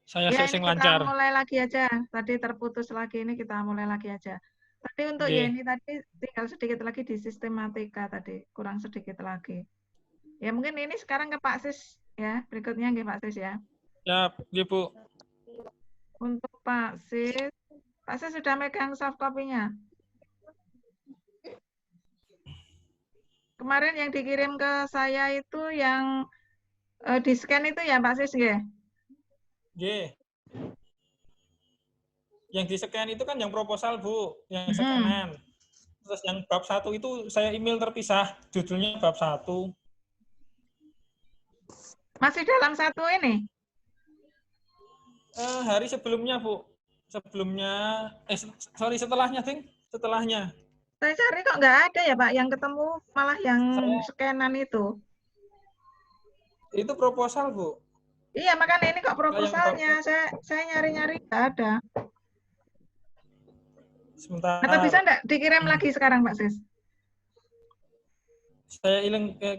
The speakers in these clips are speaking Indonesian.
Saya Ya, sing ini kita lancar. mulai lagi aja. Tadi terputus lagi, ini kita mulai lagi aja. Tadi untuk Yeni tadi tinggal sedikit lagi di sistematika tadi, kurang sedikit lagi. Ya mungkin ini sekarang ke Pak Sis ya, berikutnya nggih Pak Sis ya. Ya, Bu. Untuk Pak Sis sudah megang soft copy-nya. Kemarin yang dikirim ke saya itu yang di scan itu ya Pak Sis nggih? Nggih. Yang di scan itu kan yang proposal, Bu, yang scanan. Terus yang bab 1 itu saya email terpisah, judulnya bab 1. Masih dalam satu ini? Hari sebelumnya, Bu. Setelahnya, Ding. Setelahnya. Saya cari kok nggak ada ya Pak, yang ketemu malah yang scanan itu. Itu proposal, Bu. Iya, makanya ini kok proposalnya. Saya nyari-nyari nggak ada. Sebentar. Atau bisa nggak dikirim lagi sekarang Pak Sis? Saya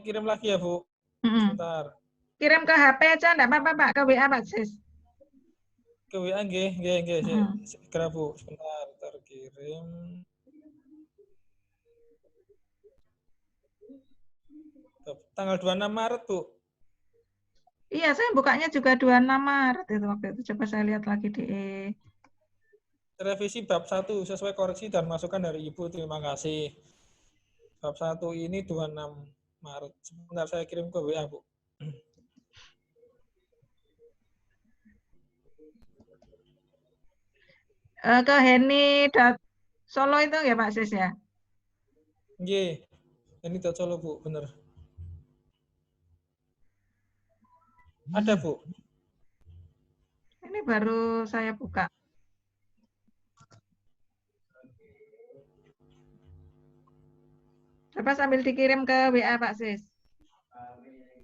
kirim lagi ya, Bu. Sebentar. Kirim ke HP aja, enggak apa-apa, Pak. Ke WA, Pak Sis. Ke WA, nggih. Segera, Bu. Sebentar, terkirim. Tanggal 26 Maret, Bu. Iya, saya bukanya juga 26 Maret itu waktu itu. Coba saya lihat lagi di Revisi bab 1 sesuai koreksi dan masukan dari Ibu. Terima kasih. Bab 1 ini 26 Maret. Sebentar saya kirim ke WA, Bu. Ke Heni.Solo itu ya Pak Sis ya? Nggih. Heni.Solo, Bu, bener. Ada, Bu. Ini baru saya buka. Coba sambil dikirim ke WA Pak Sis.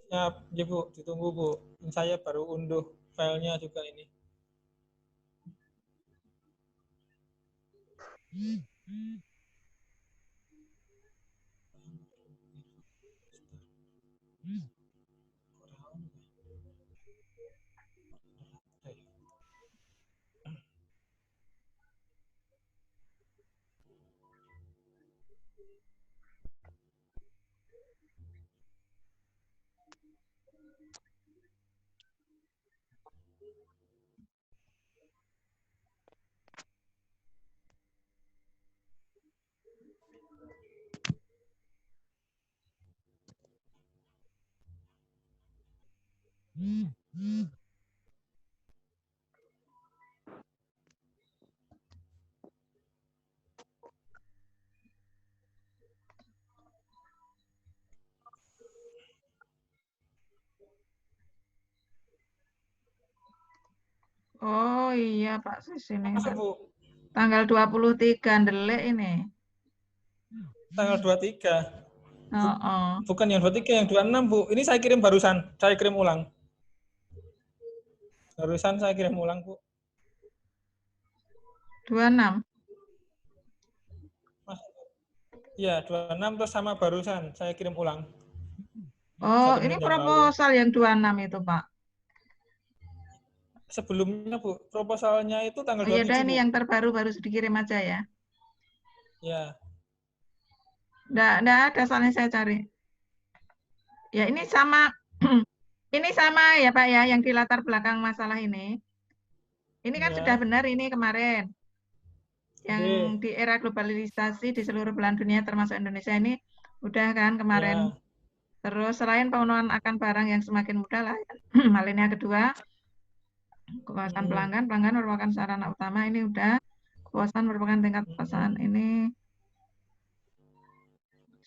Ya, Bu, ditunggu, Bu. Saya baru unduh filenya juga ini. Oh iya Pak Sis ini. Masuk, Bu. Tanggal 23 ndelik ini. Tanggal 23. Oh. Bukan yang 23, yang 26, Bu. Ini saya kirim barusan. Saya kirim ulang. Barusan saya kirim ulang, Bu. 26. Iya, 26 terus sama barusan saya kirim ulang. Oh, ini proposal yang 26 itu, Pak. Sebelumnya, Bu, proposalnya itu tanggal 27, ya udah, ini Bu. yang terbaru baru dikirim aja ya. Ya. Nggak ada soalnya saya cari. Ya, ini sama ini sama ya, Pak ya, yang di latar belakang masalah ini. Ini kan sudah benar ini kemarin. Yang di era globalisasi di seluruh belahan dunia termasuk Indonesia ini udah kan kemarin. Terus selain pemenuhan akan barang yang semakin mudah lah, alinea kedua, kepuasan pelanggan merupakan sarana utama, ini udah. Kepuasan merupakan tingkat kepuasan ini.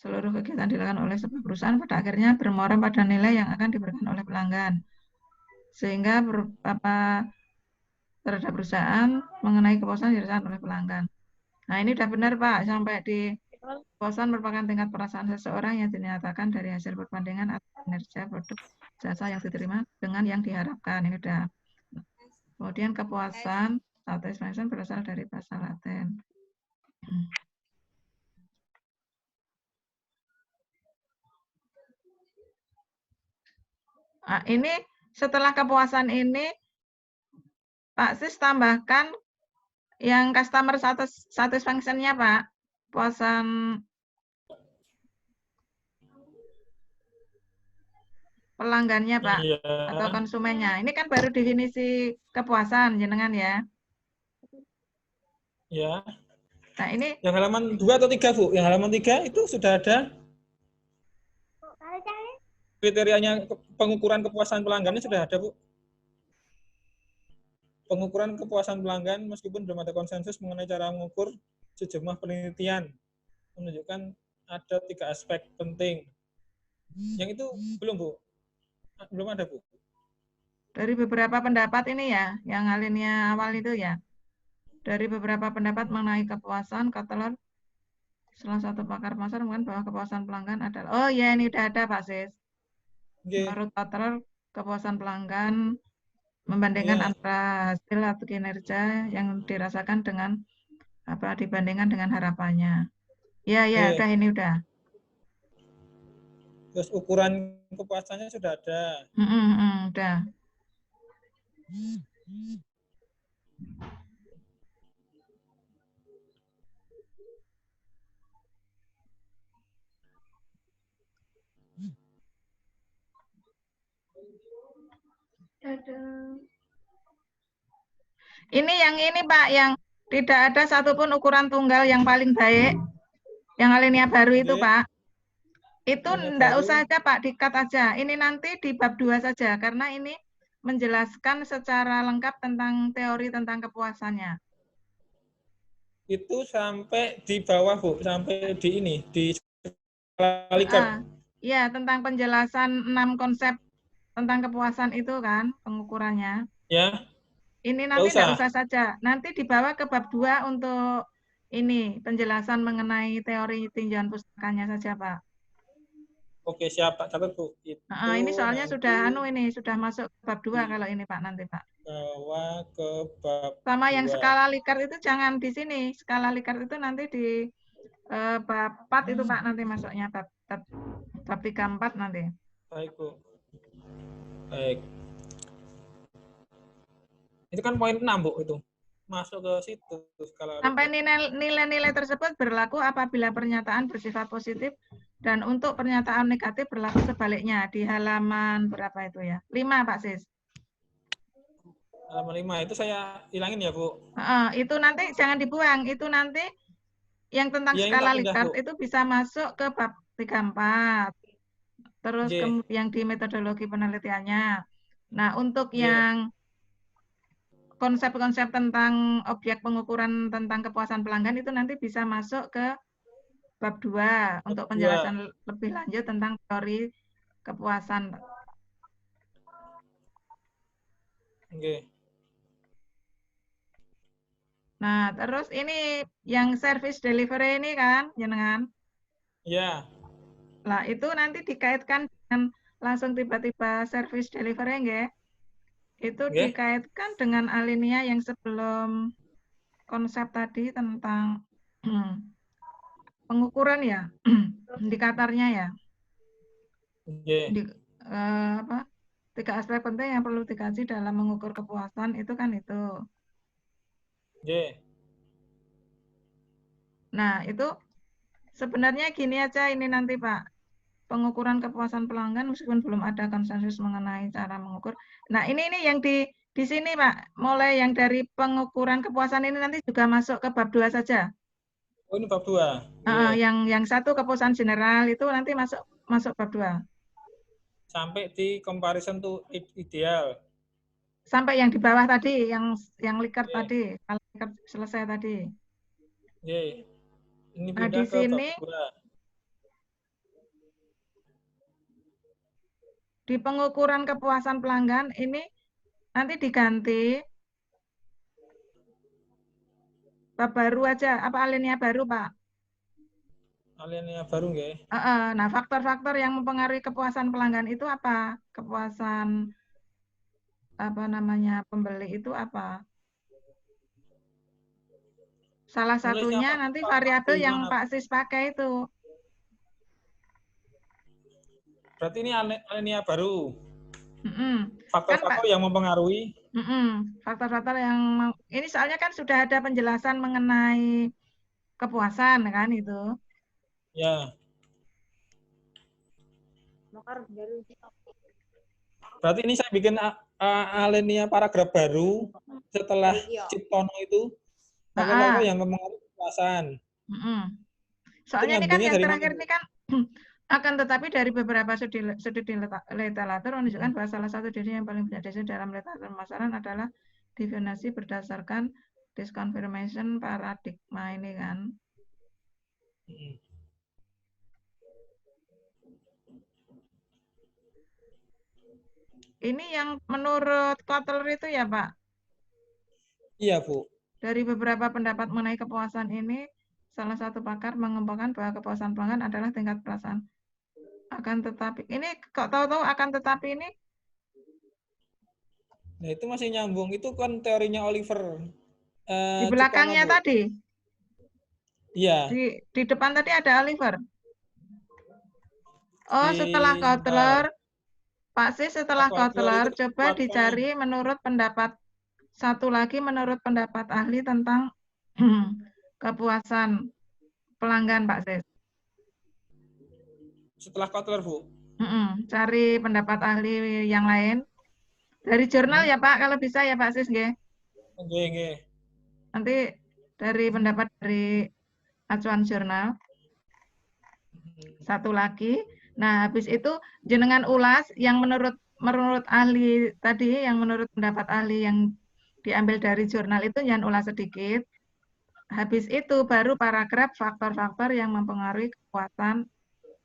Seluruh kegiatan dilakukan oleh sebuah perusahaan pada akhirnya bermuara pada nilai yang akan diberikan oleh pelanggan. Sehingga terhadap perusahaan mengenai kepuasan dirasakan oleh pelanggan. Nah, ini udah benar, Pak. Sampai di kepuasan merupakan tingkat perasaan seseorang yang dinyatakan dari hasil perbandingan atau kinerja produk jasa yang diterima dengan yang diharapkan. Ini udah. Kemudian kepuasan satisfaction berasal dari bahasa Latin. Nah, ini setelah kepuasan ini, Pak Sis tambahkan yang customer satisfaction-nya, Pak. Kepuasan pelanggannya, Pak, Iya. atau konsumennya. Ini kan baru definisi kepuasan, jenengan ya. Ya. Nah, ini Yang halaman 2 atau 3, Bu? Yang halaman 3 itu sudah ada kriterianya pengukuran kepuasan pelanggannya sudah ada, Bu. Pengukuran kepuasan pelanggan meskipun belum ada konsensus mengenai cara mengukur, sejumlah penelitian menunjukkan ada 3 aspek penting. Yang itu belum, Bu? Belum ada, Bu? dari beberapa pendapat ini ya, yang alinea awal itu ya. Dari beberapa pendapat mengenai kepuasan, Kotler, salah satu pakar pasar mengatakan bahwa kepuasan pelanggan adalah, oh ya ini udah ada Pak Sis. Menurut Kotler, kepuasan pelanggan membandingkan antara hasil atau kinerja yang dirasakan dengan apa dibandingkan dengan harapannya. Ya, udah ini udah. Terus ukuran kepuasannya sudah ada. Udah. Ini yang ini Pak, yang tidak ada satupun ukuran tunggal yang paling baik. Yang alinea baru itu Pak. Itu enggak usah aja Pak, di-cut aja. Ini nanti di bab 2 saja, karena ini menjelaskan secara lengkap tentang teori tentang kepuasannya. Itu sampai di bawah, Bu, sampai di ini, di Likert. Iya, tentang penjelasan 6 konsep tentang kepuasan itu kan, pengukurannya. Ya. Ini nanti enggak usah saja. Nanti dibawa ke bab 2 untuk ini, penjelasan mengenai teori tinjauan pustakanya saja, Pak. Oke, siap, Pak. Catat, Bu. Itu ini soalnya nanti sudah masuk ke bab 2 kalau ini, Pak, nanti, Pak. Bawa ke bab sama 2. Yang skala Likert itu jangan di sini. Skala Likert itu nanti di bab 4 itu, Pak, nanti masuknya bab 3-4 nanti. Baik, Bu. Baik. Itu kan poin 6, Bu, itu. Masuk ke situ. Sampai nilai-nilai tersebut berlaku apabila pernyataan bersifat positif dan untuk pernyataan negatif berlaku sebaliknya. Di halaman berapa itu ya? 5, Pak Sis. Halaman 5 itu saya hilangin ya, Bu? Itu nanti jangan dibuang. Itu nanti yang tentang ya, skala Likert itu bisa masuk ke bab 3-4. Terus yang di metodologi penelitiannya. Nah, untuk yang konsep-konsep tentang objek pengukuran tentang kepuasan pelanggan itu nanti bisa masuk ke bab 2 untuk penjelasan lebih lanjut tentang teori kepuasan. Oke. Nah, terus ini yang service delivery ini kan, jenengan? Ya. Lah, itu nanti dikaitkan dengan langsung tiba-tiba service delivery nggih? Itu dikaitkan dengan alinea yang sebelum konsep tadi tentang pengukuran ya, indikatornya ya. Apa? 3 aspek penting yang perlu dikaji dalam mengukur kepuasan itu kan itu. Nah, itu sebenarnya gini aja ini nanti Pak. Pengukuran kepuasan pelanggan meskipun belum ada konsensus mengenai cara mengukur. Nah, ini yang di sini Pak, mulai yang dari pengukuran kepuasan ini nanti juga masuk ke bab 2 saja. Oh, ini bab 2. Yang satu kepuasan general itu nanti masuk bab 2. Sampai di comparison to ideal. Sampai yang di bawah tadi, yang Likert tadi, kalau Likert selesai tadi. Ini nah, di sini di pengukuran kepuasan pelanggan ini nanti diganti bab baru aja, apa alinea baru, Pak? Alinea baru nggih. Nah, faktor-faktor yang mempengaruhi kepuasan pelanggan itu apa? Kepuasan apa namanya pembeli itu apa? Salah satunya nanti variabel yang Pak Sis pakai itu. Berarti ini alinea baru. Kan faktor-faktor Pak, yang mempengaruhi. faktor-faktor yang ini soalnya kan sudah ada penjelasan mengenai kepuasan kan itu. Ya. Berarti ini saya bikin alinea paragraf baru setelah Ciptono itu faktor-faktor yang mempengaruhi kepuasan. Itu Soalnya ini kan nyambungnya yang dari mana? terakhir ini kan akan tetapi dari beberapa studi literatur menunjukkan bahwa salah satu diri yang paling banyak definisi dalam literatur pemasaran adalah definisi berdasarkan disconfirmation paradigma ini kan. Ini yang menurut Kotler itu ya Pak? Iya Bu. Dari beberapa pendapat mengenai kepuasan ini, salah satu pakar mengembangkan bahwa kepuasan pelanggan adalah tingkat perasaan. Akan tetapi, ini kok tahu-tahu akan tetapi ini? Nah itu masih nyambung. Itu kan teorinya Oliver. Di belakangnya Ciptono, Bu. tadi? Iya. Di depan tadi ada Oliver? Oh, setelah Bentar. Kotler, Pak Sis setelah Kotler, Itu coba dicari menurut pendapat, satu lagi menurut pendapat ahli tentang kepuasan pelanggan Pak Sis. Setelah Kotler, Bu. Cari pendapat ahli yang lain. Dari jurnal ya Pak, kalau bisa ya Pak Sis, nggih. Nggih. Nanti dari pendapat dari acuan jurnal. Satu lagi. Nah, habis itu jenengan ulas yang menurut ahli tadi, yang menurut pendapat ahli yang diambil dari jurnal itu jangan ulas sedikit. Habis itu baru paragraf faktor-faktor yang mempengaruhi kepuasan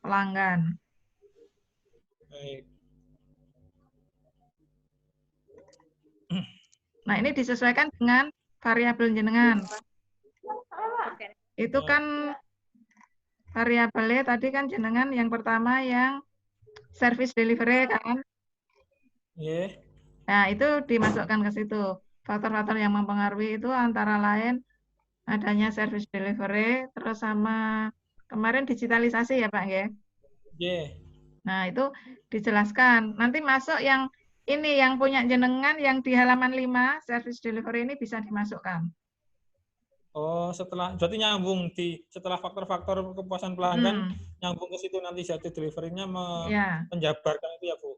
pelanggan. Baik. Nah, ini disesuaikan dengan variabel jenengan. Itu kan variabelnya tadi kan jenengan yang pertama yang service delivery kan. Yeah. Nah, itu dimasukkan ke situ. Faktor-faktor yang mempengaruhi itu antara lain adanya service delivery, terus sama kemarin digitalisasi ya Pak ya. Yeah. Nah, itu dijelaskan. Nanti masuk yang ini yang punya jenengan yang di halaman 5, service delivery ini bisa dimasukkan. Oh, berarti nyambung setelah faktor-faktor kepuasan pelanggan nyambung ke situ nanti jatuh delivery-nya menjabarkan itu ya, Bu.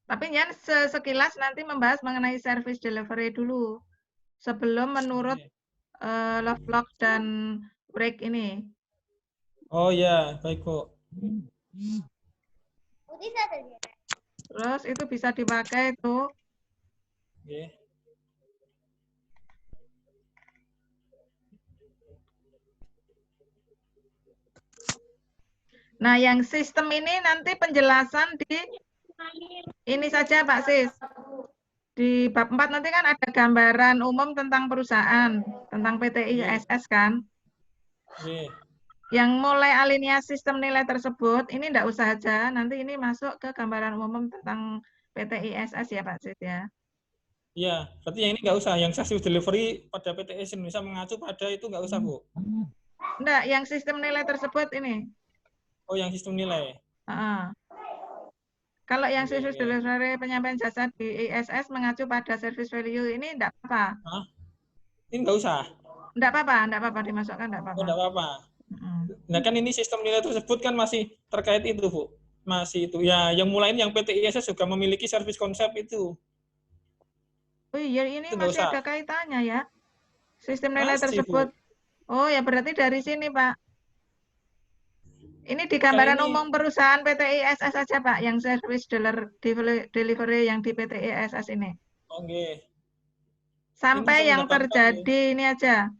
Tapi Nyan sekilas nanti membahas mengenai service delivery dulu sebelum menurut Lovelock dan Break ini. Oh ya, baik Bu. Terus itu bisa dipakai tuh. Okay. Nah, yang sistem ini nanti penjelasan di ini saja Pak Sis. Di bab 4 nanti kan ada gambaran umum tentang perusahaan, tentang PT ISS kan. Yang mulai alinea sistem nilai tersebut, ini enggak usah aja, nanti ini masuk ke gambaran umum tentang PT ISS ya Pak Sis ya. Iya, berarti yang ini nggak usah. Yang service delivery pada PT Indonesia mengacu pada itu nggak usah, Bu? Enggak, yang sistem nilai tersebut ini. Oh, yang sistem nilai. Kalau yang service delivery penyampaian jasa di ISS mengacu pada service value ini enggak apa-apa. Hah? Ini nggak usah? Enggak apa-apa dimasukkan, enggak apa-apa. Oh, enggak apa-apa. Nah, kan ini sistem nilai tersebut kan masih terkait itu, Bu. Masih itu. Ya, yang mulai yang PT ISS juga memiliki service konsep itu. Oh iya, ini itu masih ada kaitannya ya. Sistem nilai masih, tersebut. Bu. Oh ya, berarti dari sini, Pak. Ini di ini, gambaran umum perusahaan PT ISS saja, Pak, yang service delivery yang di PT ISS ini. Oke. Okay. Sampai yang terjadi ini aja.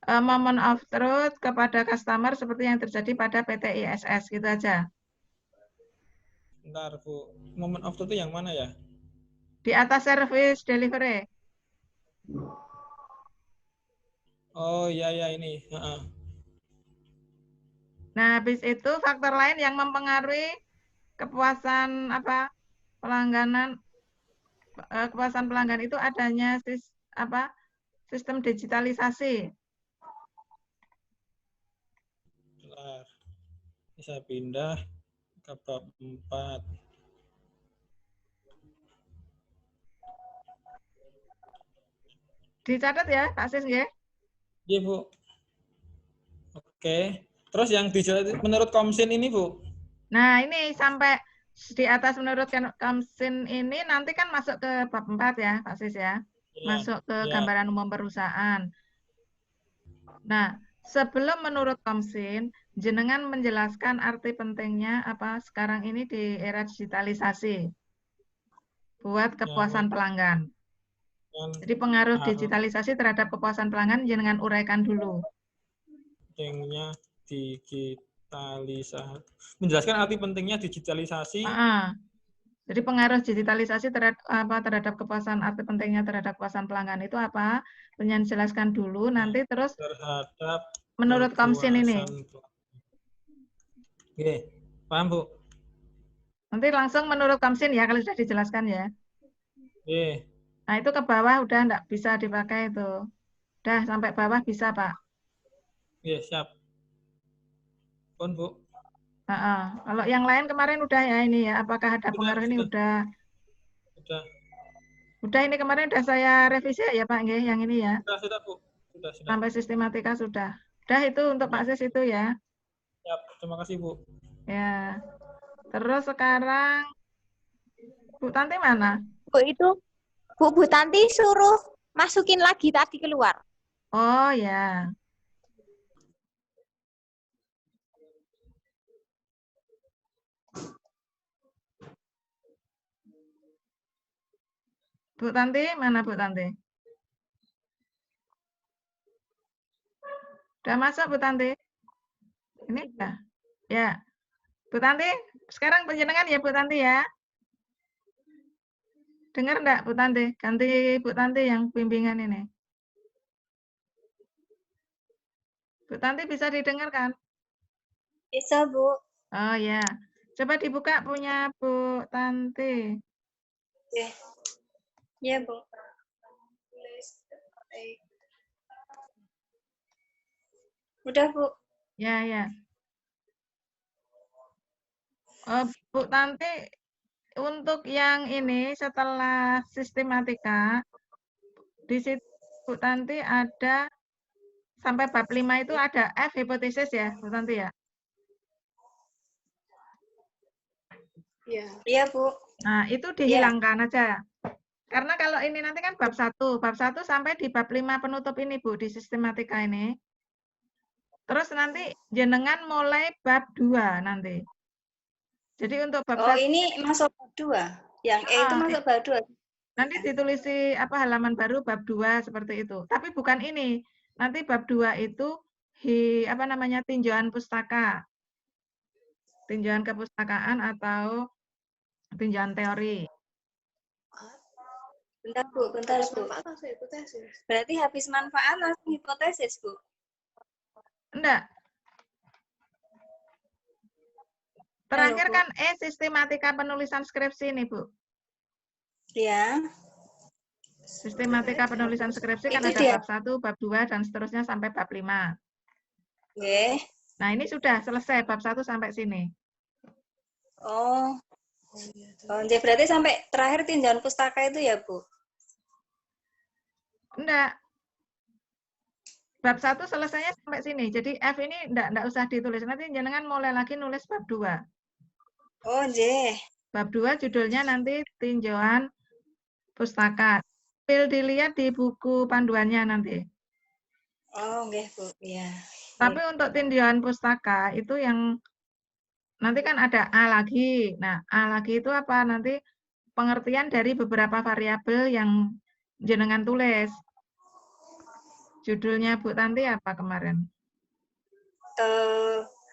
Moment of truth kepada customer seperti yang terjadi pada PT ISS, gitu aja. Bentar, Bu. Moment of truth itu yang mana ya? Di atas service delivery. Oh, iya ini. Nah, habis itu faktor lain yang mempengaruhi kepuasan pelangganan, kepuasan pelanggan itu adanya sistem digitalisasi. Bisa pindah ke bab 4. Dicatat ya, Pak Sis nggih. Iya, Bu. Oke. Terus yang menurut Komsin ini, Bu? Nah, ini sampai di atas menurut Komsin ini nanti kan masuk ke bab 4 ya, Pak Sis ya. Ya, Masuk ke ya. gambaran umum perusahaan. Nah, sebelum menurut Komsin, jenengan menjelaskan arti pentingnya apa sekarang ini di era digitalisasi buat kepuasan pelanggan. Jadi pengaruh digitalisasi terhadap kepuasan pelanggan jenengan uraikan dulu. Pentingnya digitalisasi. Menjelaskan arti pentingnya digitalisasi. Jadi pengaruh digitalisasi terhadap kepuasan, arti pentingnya terhadap kepuasan pelanggan itu apa? Pengen jelaskan dulu, nanti terus terhadap menurut Komsin ini. Oke, paham Bu? Nanti langsung menurut Komsin ya, kalau sudah dijelaskan ya. Oke. Nah itu ke bawah udah enggak bisa dipakai itu. Udah sampai bawah bisa Pak. Oke, siap. Pun Bu. Kalau yang lain kemarin udah ya ini ya, apakah ada pengaruh ini udah. Udah ini kemarin udah saya revisi ya Pak nggih, yang ini ya. Sudah Bu. Sudah. Sampai sistematika sudah. Udah itu untuk Pak Sis itu ya. Siap, terima kasih Bu. Ya. Terus sekarang Bu Tanti mana? Bu itu Bu Tanti suruh masukin lagi tadi keluar. Oh ya. Bu Tanti, mana Bu Tanti? Udah masuk Bu Tanti? Ini udah. Ya. Bu Tanti, sekarang penjenengan ya Bu Tanti ya. Dengar enggak Bu Tanti? Ganti Bu Tanti yang bimbingan ini. Bu Tanti bisa didengarkan? Bisa Bu. Oh ya. Coba dibuka punya Bu Tanti. Ya Bu. Udah Bu. Ya. Oh, Bu Tanti, untuk yang ini setelah sistematika, di situ Bu Tanti ada sampai bab 5 itu ada F hipotesis ya, Bu Tanti ya? Iya Bu. Nah, itu dihilangkan aja. Karena kalau ini nanti kan bab 1 sampai di bab 5 penutup ini Bu, di sistematika ini. Terus nanti jenengan mulai bab 2 nanti. Jadi untuk bab 1 ini masuk bab 2. Yang E itu masuk bab 2. Nanti ditulisi halaman baru bab 2 seperti itu. Tapi bukan ini. Nanti bab 2 itu tinjauan pustaka. Tinjauan kepustakaan atau tinjauan teori. Bentar Bu. Berarti habis manfaat langsung hipotesis Bu? Enggak. Terakhir kan sistematika penulisan skripsi nih Bu. Ya. Sistematika penulisan skripsi kan ada bab 1, bab 2, dan seterusnya sampai bab 5. Oke. Nah ini sudah selesai bab 1 sampai sini. Jadi berarti sampai terakhir tinjauan pustaka itu ya Bu? Enggak. Bab 1 selesainya sampai sini. Jadi F ini enggak usah ditulis. Nanti jenengan mulai lagi nulis bab 2. Oh, nggih. Bab 2 judulnya nanti tinjauan pustaka. Sambil dilihat di buku panduannya nanti. Oh, nggih Bu. Iya. Tapi untuk tinjauan pustaka itu yang nanti kan ada A lagi. Nah, A lagi itu apa? Nanti pengertian dari beberapa variabel yang jenengan tulis. Judulnya Bu Tanti apa kemarin?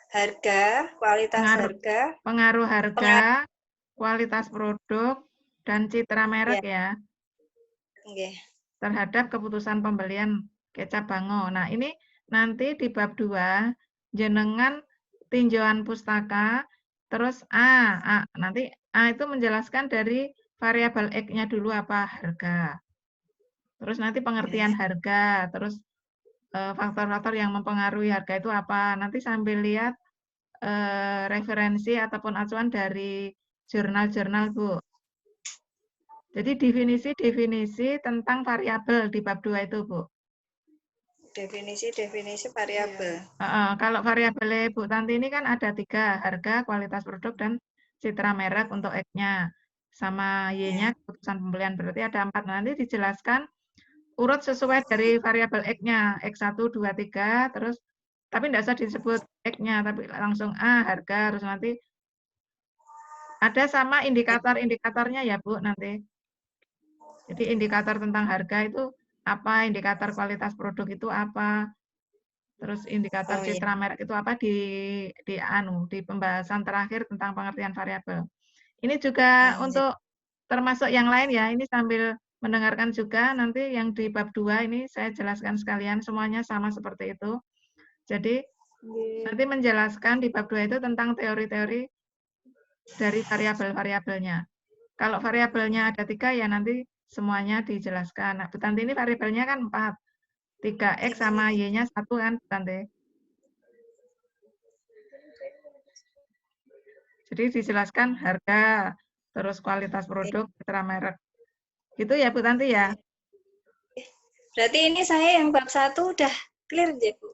Harga, kualitas harga. Pengaruh harga, kualitas produk, dan citra merek ya. Okay. Terhadap keputusan pembelian kecap Bango. Nah, ini nanti di bab 2, jenengan tinjauan pustaka, terus A. Nanti A itu menjelaskan dari variabel X-nya dulu apa? Harga. Terus nanti pengertian harga, terus faktor-faktor yang mempengaruhi harga itu apa. Nanti sambil lihat referensi ataupun acuan dari jurnal-jurnal Bu. Jadi definisi-definisi tentang variabel di bab 2 itu, Bu. Definisi-definisi variabel. Kalau variabel Bu Tanti ini kan ada 3, harga, kualitas produk, dan citra merek untuk X-nya. Sama Y-nya keputusan pembelian, berarti ada 4. Nanti dijelaskan urut sesuai dari variabel X-nya, X1, 2, 3, terus tapi tidak usah disebut X-nya, tapi langsung A, harga, terus nanti ada sama indikator-indikatornya ya Bu nanti. Jadi indikator tentang harga itu apa, indikator kualitas produk itu apa, terus indikator citra merek itu apa di pembahasan terakhir tentang pengertian variabel. Ini juga untuk termasuk yang lain ya, ini sambil mendengarkan juga nanti yang di bab 2 ini saya jelaskan sekalian semuanya sama seperti itu. Jadi nanti menjelaskan di bab 2 itu tentang teori-teori dari variabel-variabelnya. Kalau variabelnya ada 3 ya nanti semuanya dijelaskan. Nah, Bu Tanti ini variabelnya kan 4. 3X sama Y-nya 1 kan, Bu Tanti. Jadi dijelaskan harga, terus kualitas produk, citra merek. Gitu ya Bu Tanti ya? Berarti ini saya yang bab 1 udah clear ya, Bu?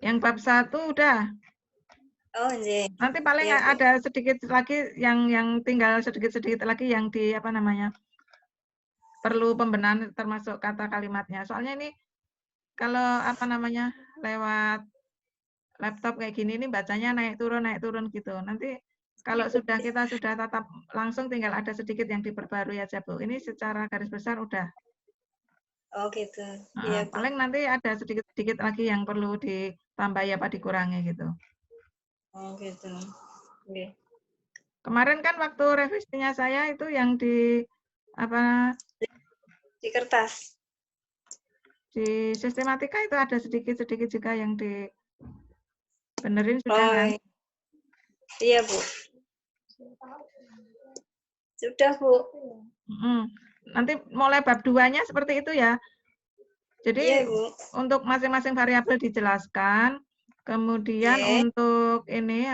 Yang bab 1 udah. Oh, iya. Nanti paling Ya, ada sedikit lagi yang tinggal sedikit-sedikit lagi yang di apa namanya? Perlu pembenahan termasuk kata kalimatnya. Soalnya ini kalau apa namanya? Lewat laptop kayak gini ini bacanya naik turun gitu. Nanti kalau kita sudah tatap langsung tinggal ada sedikit yang diperbarui aja, Bu. Ini secara garis besar udah. Oh gitu. Iya, Paling nanti ada sedikit-sedikit lagi yang perlu ditambah apa dikurangi gitu. Oh gitu. Oke. Kemarin kan waktu revisinya saya itu yang di Di kertas. Di sistematika itu ada sedikit-sedikit juga yang dibenerin sudah kan? Iya, Bu. Sudah, Bu. Nanti mulai bab 2-nya seperti itu ya. Jadi iya, Bu. Untuk masing-masing variabel dijelaskan, kemudian untuk ini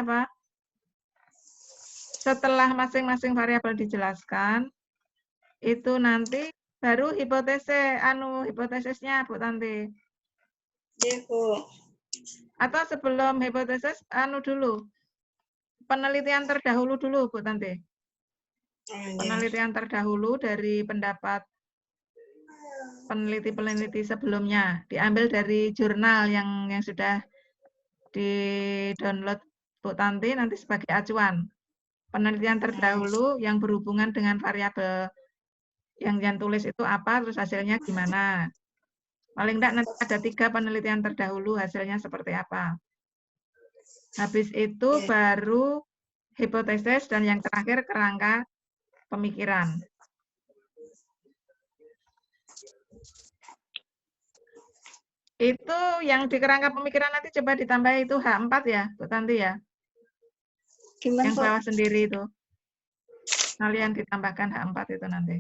setelah masing-masing variabel dijelaskan, itu nanti baru hipotesisnya Bu Tanti. Iya, Bu. Atau sebelum hipotesis dulu. Penelitian terdahulu dulu Bu Tanti. Penelitian terdahulu dari pendapat peneliti-peneliti sebelumnya, diambil dari jurnal yang sudah di-download Bu Tanti nanti sebagai acuan. Penelitian terdahulu yang berhubungan dengan variabel yang tulis itu apa, terus hasilnya gimana. Paling enggak nanti ada 3 penelitian terdahulu, hasilnya seperti apa. Habis itu baru hipotesis dan yang terakhir kerangka pemikiran. Itu yang di kerangka pemikiran nanti coba ditambah itu H4 ya, Bu Tanti ya. Gimana, yang bawah sendiri itu. Kalian ditambahkan H4 itu nanti.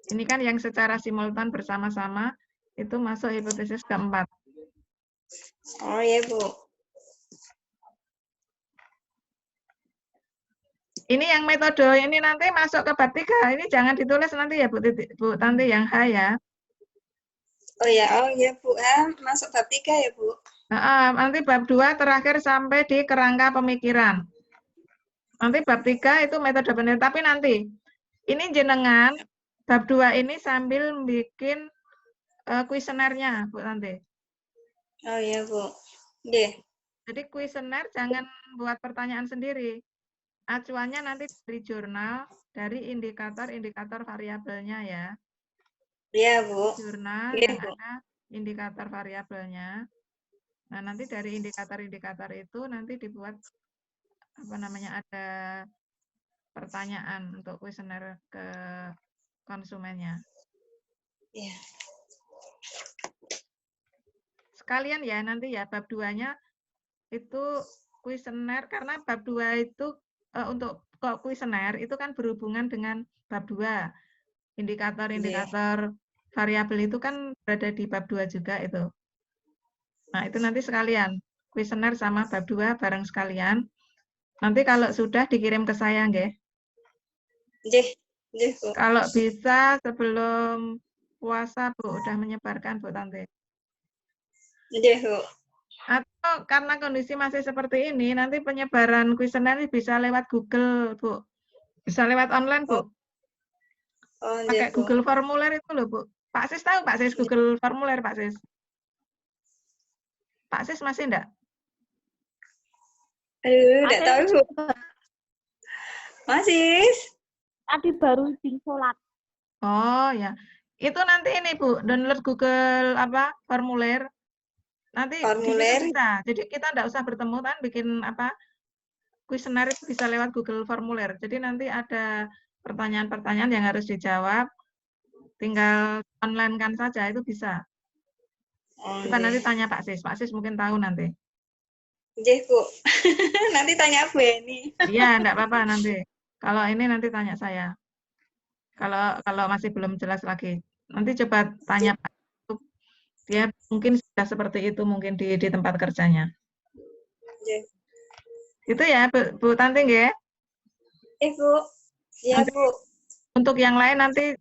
Ini kan yang secara simultan bersama-sama itu masuk hipotesis keempat. Oh iya, Bu. Ini yang metode ini nanti masuk ke bab 3. Ini jangan ditulis nanti ya Bu Tanti yang H ya. Oh ya Bu. Masuk bab 3 ya, Bu. Nanti bab 2 terakhir sampai di kerangka pemikiran. Nanti bab 3 itu metode penelitian. Tapi nanti ini jenengan bab 2 ini sambil bikin kuesionernya Bu Tanti. Oh iya, Bu. Deh. Jadi kuesioner jangan buat pertanyaan sendiri. Acuannya nanti dari jurnal, dari indikator-indikator variabelnya ya. Iya, Bu. Jurnal Iya, yang Bu. ada indikator variabelnya. Nah, nanti dari indikator-indikator itu nanti dibuat ada pertanyaan untuk kuesioner ke konsumennya. Iya. Sekalian ya nanti ya bab 2-nya itu kuesioner karena bab 2 itu untuk kuesioner itu kan berhubungan dengan bab 2. Indikator-indikator variabel itu kan berada di bab 2 juga itu. Nah, itu nanti sekalian kuesioner sama bab 2 bareng sekalian. Nanti kalau sudah dikirim ke saya, nggih. Nggih, nggih, Bu. Kalau bisa sebelum puasa, Bu, udah menyebarkan, Bu Tanti. Nggih, Bu. Atau karena kondisi masih seperti ini, nanti penyebaran kuesioner bisa lewat Google, Bu. Bisa lewat online, Bu. Oh, Pakai nggih, Bu. Google Formuler itu loh, Bu. Pak Sis tahu, Pak Sis, Google Formuler, Pak Sis? Pak Sis masih enggak? Aduh, enggak tahu, Bu. Juga Masih. tadi baru di sholat. Oh, ya. Itu nanti ini, Bu, download Google apa? Formulir. Nanti di situ Formulir. bisa. Jadi kita enggak usah bertemu kan bikin apa? Kuesioner itu bisa lewat Google Formulir. Jadi nanti ada pertanyaan-pertanyaan yang harus dijawab. Tinggal online kan saja, itu bisa. Oh, Coba nanti nggih. tanya Pak Sis. Pak Sis mungkin tahu nanti. Nggih, Bu. Nanti tanya Bu Eni. Iya, enggak apa-apa nanti. Kalau ini nanti tanya saya. Kalau masih belum jelas lagi. Nanti coba tanya Pak. Dia mungkin sudah seperti itu mungkin di tempat kerjanya. Nggih. Itu ya, Bu Tanti nggih. Bu. Ya, Bu. Untuk yang lain nanti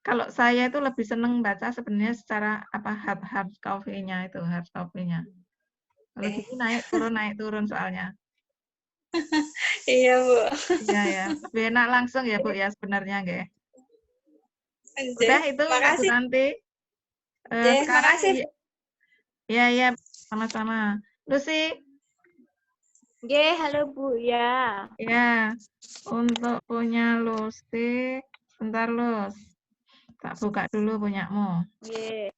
kalau saya itu lebih seneng baca sebenarnya secara apa hard copy-nya itu, hard copy-nya. Kalau gini naik turun soalnya. Iya, Bu. Iya ya, lebih enak langsung ya Bu ya sebenarnya nggih. Nggih. Udah itu Bu Makasih. Tanti. Nggih, Sekarang makasih. ya sama-sama. Lucy, Nggih, halo Bu, ya. ya untuk punya Lucy, bentar Lus. Tak buka dulu punyamu. Nggih.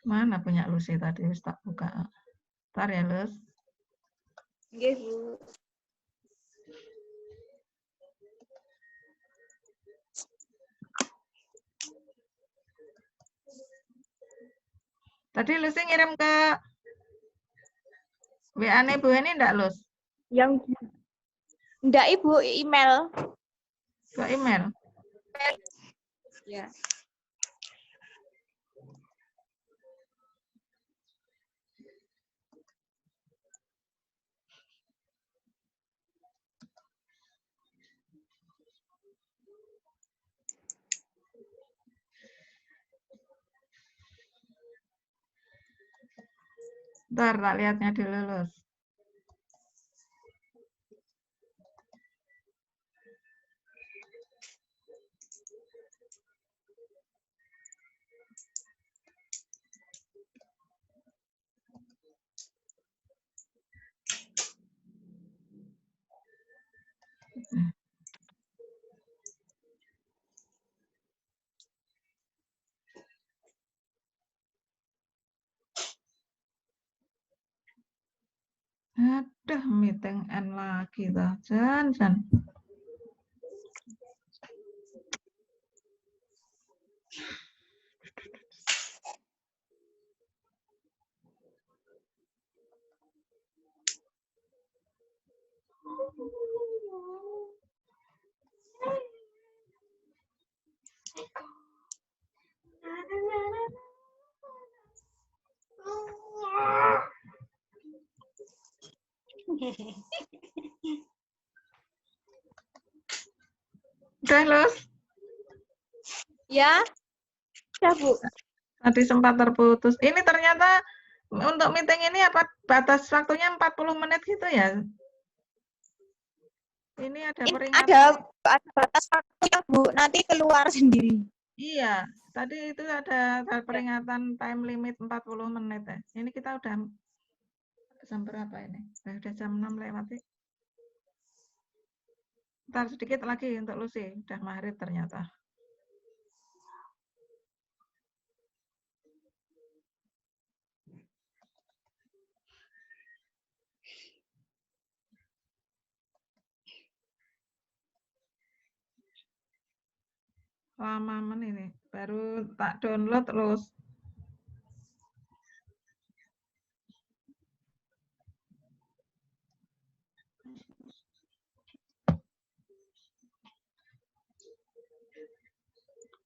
Mana punya Lucy tadi? Wis tak buka. Ntar ya, Lus. Nggih, Bu. Tadi Lucy ngirim ke WA-nya Bu Eni enggak, Lus? Yang enggak Ibu, email. Ke email? Ya. Ntar tak lihatnya dulu, Lus. Aduh, meeting N lagi tuh. Jan. Udah, Lus? Ya. Ya, Bu. Tadi sempat terputus. Ini ternyata untuk meeting ini apa batas waktunya 40 menit gitu ya? Ini ada peringatan. Ada batas waktunya, Bu. Nanti keluar sendiri. Iya, tadi itu ada peringatan time limit 40 menit ya. Ini kita udah jam berapa ini? Udah jam 6 lewat. Ntar sedikit lagi untuk Lucy, udah maghrib ternyata. Lama ini, baru tak download terus.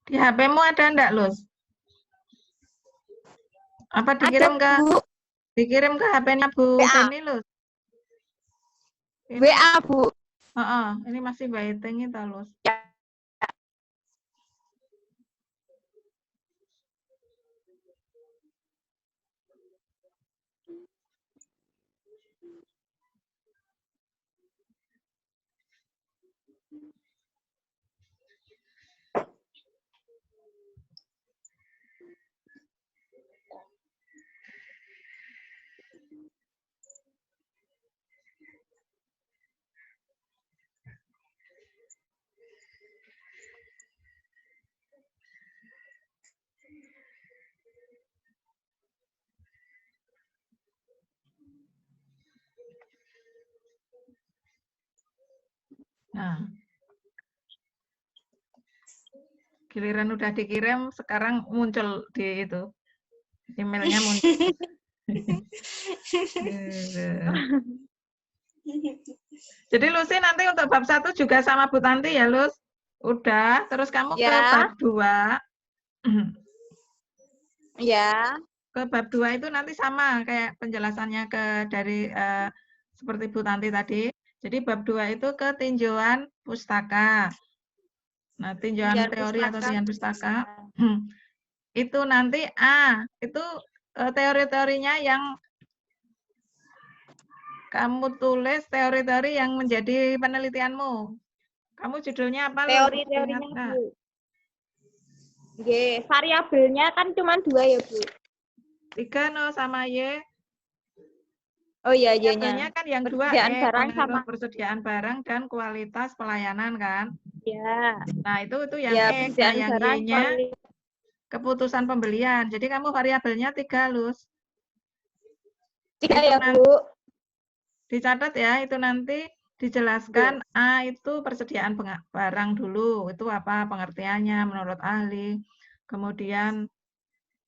Di HP-mu ada enggak, Lus? Apa Ada, Bu. dikirim ke HP-nya Bu WA. Feni, Lus? Ini, WA, Bu. ini masih waiting itu, Lus. Ya. Nah, giliran udah dikirim, sekarang muncul di itu. Emailnya muncul. Jadi Lucy nanti untuk bab 1 juga sama Bu Tanti ya, Lus? Udah, terus kamu ke Ya. bab 2. Ya. Ke bab 2 itu nanti sama kayak penjelasannya dari seperti Bu Tanti tadi. Jadi bab 2 itu ke tinjauan pustaka. Nah, tinjauan teori atau tinjauan pustaka itu nanti itu teori-teorinya yang kamu tulis, teori-teori yang menjadi penelitianmu. Kamu judulnya apa? Teori-teorinya, Ingat, Bu. Nggih, variabelnya kan cuma 2 ya, Bu. 3 no sama Y. Oh iya, Variabelnya kan yang 2 persediaan barang pengaruh sama. persediaan barang dan kualitas pelayanan kan. Ya. Nah, itu yang Ya, X. Nah, persediaan yang barang, Y-nya kualitas. keputusan pembelian. Jadi kamu variabelnya 3, Lus. 3 Itu ya, Bu. Dicatat ya, itu nanti dijelaskan A itu persediaan barang dulu. Itu apa pengertiannya menurut ahli. Kemudian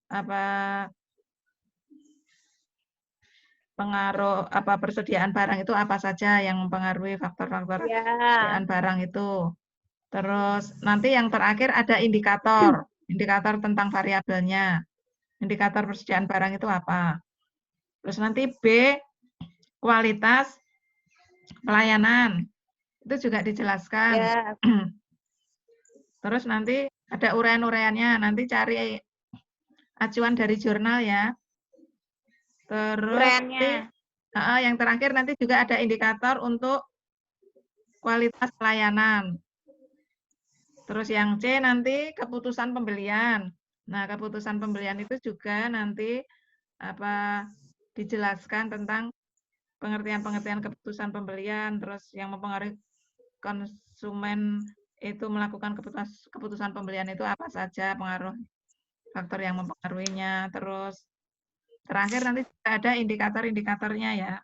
apa pengaruh persediaan barang itu apa saja yang mempengaruhi faktor-faktor persediaan barang itu. Terus nanti yang terakhir ada indikator tentang variabelnya. Indikator persediaan barang itu apa? Terus nanti B kualitas pelayanan. Itu juga dijelaskan. Ya. Terus nanti ada uraian-uraiannya, nanti cari acuan dari jurnal ya. Terus yang terakhir nanti juga ada indikator untuk kualitas pelayanan. Terus yang C nanti keputusan pembelian. Nah, keputusan pembelian itu juga nanti dijelaskan tentang pengertian-pengertian keputusan pembelian, terus yang mempengaruhi konsumen itu melakukan keputusan pembelian itu apa saja pengaruh faktor yang mempengaruhinya. Terus terakhir nanti ada indikator-indikatornya ya.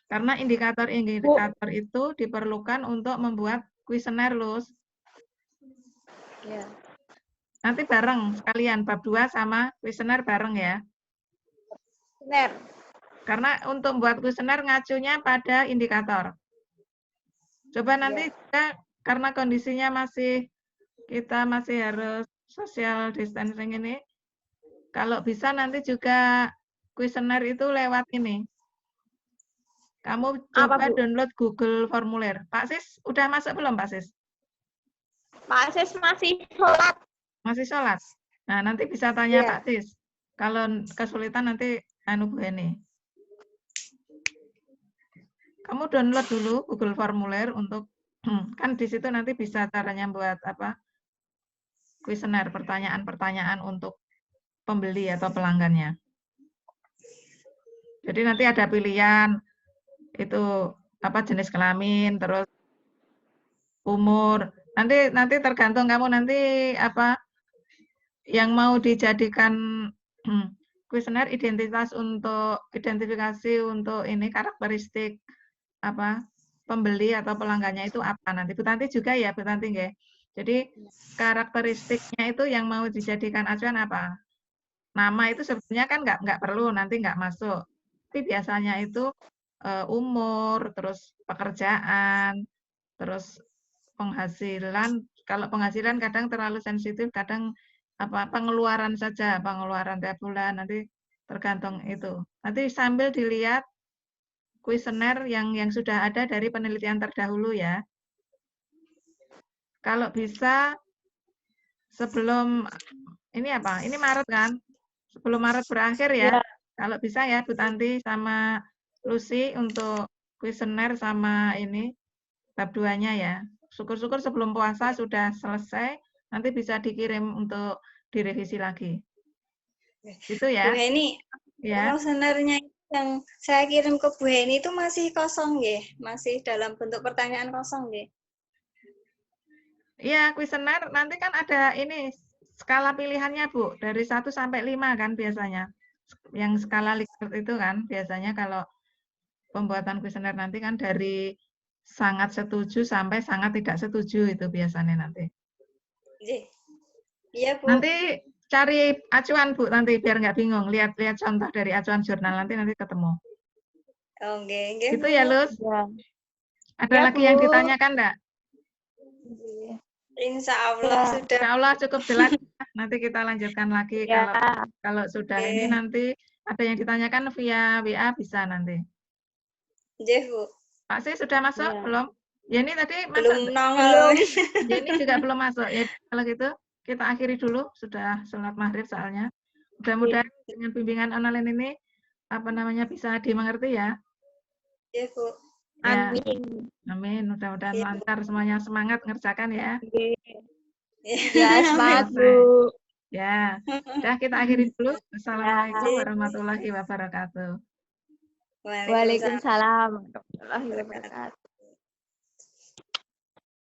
Karena indikator-indikator itu diperlukan untuk membuat kuesioner, Lus. Ya. Nanti bareng sekalian bab 2 sama kuesioner bareng ya. Benar. Karena untuk membuat kuesioner ngacunya pada indikator. Coba nanti juga karena kondisinya kita masih harus social distancing ini, kalau bisa nanti juga kuesioner itu lewat ini. Kamu coba download Google Formulir. Pak Sis, udah masuk belum Pak Sis? Pak Sis masih sholat. Masih sholat? Nah, nanti bisa tanya Pak Sis. Kalau kesulitan nanti Bu Heni. Kamu download dulu Google Formulir untuk, kan di situ nanti bisa caranya buat kuesioner, pertanyaan-pertanyaan untuk pembeli atau pelanggannya. Jadi nanti ada pilihan, itu jenis kelamin, terus umur. Nanti tergantung kamu nanti yang mau dijadikan kuesioner identifikasi untuk ini karakteristik pembeli atau pelanggannya itu apa nanti. Bu Tanti juga ya, Bu Tanti nggih. Jadi karakteristiknya itu yang mau dijadikan acuan apa? Nama itu sebenarnya kan nggak perlu, nanti nggak masuk. Tapi biasanya itu umur, terus pekerjaan, terus penghasilan. Kalau penghasilan kadang terlalu sensitif, kadang pengeluaran saja, pengeluaran tiap bulan, nanti tergantung itu. Nanti sambil dilihat kuesioner yang sudah ada dari penelitian terdahulu ya. Kalau bisa sebelum ini Maret kan? Sebelum Maret berakhir ya. Kalau bisa ya Bu Tanti sama Lucy untuk kuesioner sama ini bab 2-nya ya. Syukur-syukur sebelum puasa sudah selesai, nanti bisa dikirim untuk direvisi lagi. Itu ya. Bu Heni, Ya. kuesionernya yang saya kirim ke Bu Heni itu masih kosong ya? Masih dalam bentuk pertanyaan kosong ya? Iya, kuesioner nanti kan ada ini skala pilihannya Bu, dari 1 sampai 5 kan biasanya. Yang skala Likert itu kan biasanya kalau pembuatan kuesioner nanti kan dari sangat setuju sampai sangat tidak setuju itu biasanya nanti. Iya Bu. Nanti cari acuan Bu nanti biar nggak bingung. Lihat contoh dari acuan jurnal nanti ketemu. Oke, Itu ya Luz. Ya. Ada Ya, lagi Bu. yang ditanyakan enggak? Insya Allah Ya. sudah. Insya Allah cukup jelas. Nanti kita lanjutkan lagi Ya. kalau sudah ini nanti ada yang ditanyakan via WA bisa nanti. Iya Bu. Pak C sudah masuk Ya. belum? Ya ini tadi Belum masuk. nongol. Ya ini juga belum masuk. Ya kalau gitu kita akhiri dulu, sudah sholat maghrib soalnya. Mudah-mudahan dengan bimbingan online ini bisa dimengerti ya. Iya Bu. Ya. Amin. Amin. Mudah-mudahan Ya. lancar semuanya, semangat ngerjakan ya. Ya, semangat Bu. Ya. Udah kita akhiri dulu. Assalamualaikum warahmatullahi wabarakatuh. Waalaikumsalam warahmatullahi wabarakatuh.